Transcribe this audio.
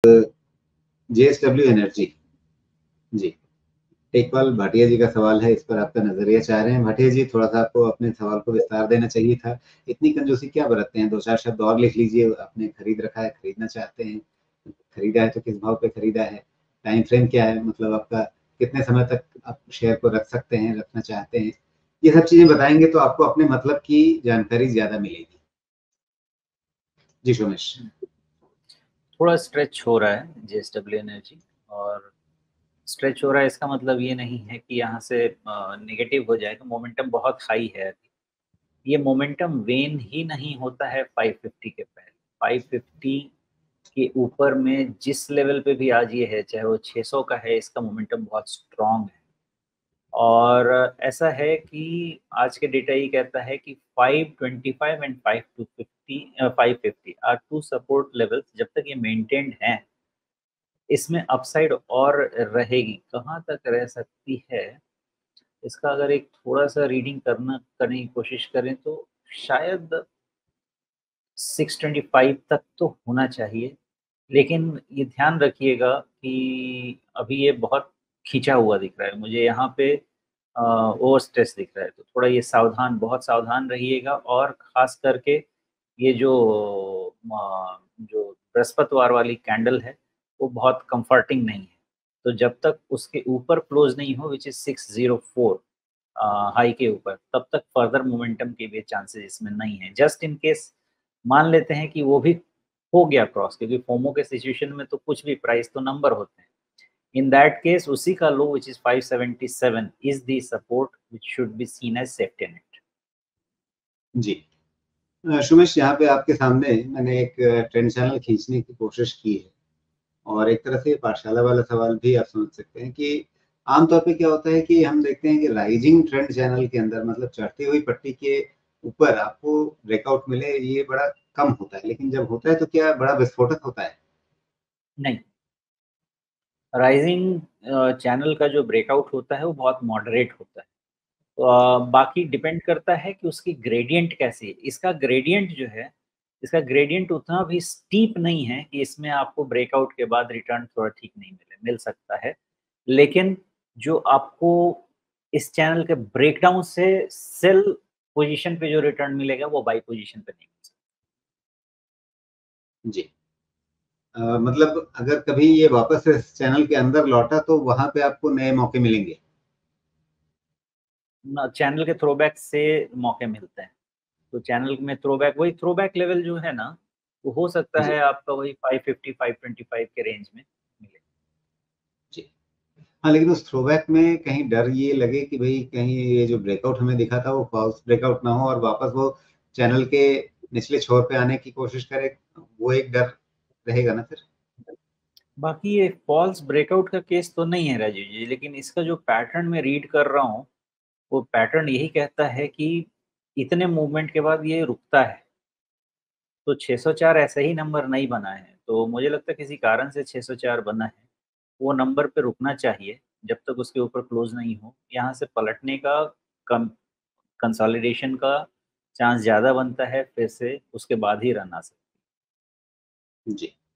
JSW energy जी, टेकपाल भाटिया जी का सवाल है, इस पर आपका नजरिया चाह रहे हैं। भाटिया जी, थोड़ा सा आपको अपने सवाल को विस्तार देना चाहिए था। इतनी कंजूसी क्या बरतते हैं? 2-4 शब्द और लिख लीजिए। आपने खरीद रखा है, खरीदना चाहते हैं, खरीदा है तो किस भाव पे खरीदा है, टाइम फ्रेम क्या है, मतलब आपका कितने समय तक आप शेयर को रख सकते हैं, रखना चाहते हैं, ये सब चीजें बताएंगे तो आपको अपने मतलब की जानकारी ज्यादा मिलेगी। जी सोमेश। थोड़ा स्ट्रेच हो रहा है जेएसडब्ल्यू एनर्जी, और स्ट्रेच हो रहा है इसका मतलब ये नहीं है कि यहाँ से नेगेटिव हो जाएगा। मोमेंटम बहुत हाई है अभी। ये मोमेंटम वेन ही नहीं होता है 550 के पहले। 550 के ऊपर में जिस लेवल पे भी आज ये है, चाहे वो 600 का है, इसका मोमेंटम बहुत स्ट्रॉन्ग है। और ऐसा है कि आज के डेटा ये कहता है कि 525 and 550 are two support levels. जब तक ये मेंटेन्ड हैं, इसमें अपसाइड और रहेगी। कहाँ तक रह सकती है इसका अगर एक थोड़ा सा रीडिंग करने की कोशिश करें तो शायद 625 तक तो होना चाहिए। लेकिन ये ध्यान रखिएगा कि अभी ये बहुत खींचा हुआ दिख रहा है मुझे यहाँ पे, ओवर स्ट्रेस दिख रहा है। तो थोड़ा ये बहुत सावधान रहिएगा। और ख़ास करके ये जो बृहस्पतिवार वाली कैंडल है, वो बहुत कंफर्टिंग नहीं है। तो जब तक उसके ऊपर क्लोज़ नहीं हो, व्हिच इज़ 604 हाई के ऊपर, तब तक फर्दर मोमेंटम के भी चांसेस इसमें नहीं है। जस्ट इन केस मान लेते हैं कि वो भी हो गया क्रॉस, क्योंकि फोमो के सिचुएशन में तो कुछ भी प्राइस तो नंबर होते हैं। इन दैट केस उसी का low which is 577 is the support which should be seen as safety net. जी सुमेश, यहाँ पे आपके सामने मैंने एक ट्रेंड चैनल खींचने की कोशिश की है, और एक तरह से पाठशाला वाला सवाल भी आप समझ सकते हैं कि आमतौर पे क्या होता है कि हम देखते हैं कि राइजिंग ट्रेंड चैनल के अंदर, मतलब चढ़ती हुई पट्टी के ऊपर आपको ब्रेकआउट मिले, ये बड़ा कम होता है। लेकिन जब होता है तो क्या बड़ा विस्फोटक होता है? नहीं, राइजिंग चैनल का जो ब्रेकआउट होता है वो बहुत मॉडरेट होता है। तो बाकी डिपेंड करता है कि उसकी ग्रेडियंट कैसी है। इसका ग्रेडियंट जो है, इसका ग्रेडियंट उतना भी स्टीप नहीं है कि इसमें आपको ब्रेकआउट के बाद रिटर्न थोड़ा ठीक नहीं मिल सकता है। लेकिन जो आपको इस चैनल के ब्रेकडाउन से सेल पोजीशन पे जो रिटर्न मिलेगा, वो बाई पोजीशन पे नहीं मिल सकता। जी मतलब अगर कभी ये वापस इस चैनल के अंदर लौटा तो वहां पे आपको नए मौके मिलेंगे? चैनल के थ्रोबैक से मौके मिलते हैं। तो चैनल में थ्रोबैक लेवल जो है ना, वो हो सकता जी है आपका वही 550 525 के रेंज में मिले। जी हाँ, लेकिन उस थ्रोबैक में कहीं डर ये लगे कि भाई कहीं ये जो ब्रेकआउट हमें दिखा था वो फॉल्स ब्रेकआउट ना हो और वापस वो चैनल के निचले छोर पे आने की कोशिश करे, वो एक डर रहेगा ना फिर? बाकी ये फॉल्स ब्रेकआउट का केस तो नहीं है राजीव जी, लेकिन इसका जो पैटर्न मैं रीड कर रहा हूँ, वो पैटर्न यही कहता है कि इतने मूवमेंट के बाद ये रुकता है। तो 604 ऐसा ही नंबर नहीं बना है, तो मुझे लगता है किसी कारण से 604 बना है। वो नंबर पे रुकना चाहिए जब तक उसके ऊपर क्लोज नहीं हो। यहाँ से पलटने का, कम कंसोलिडेशन का चांस ज़्यादा बनता है, फिर से उसके बाद ही रन आ सकता है। जी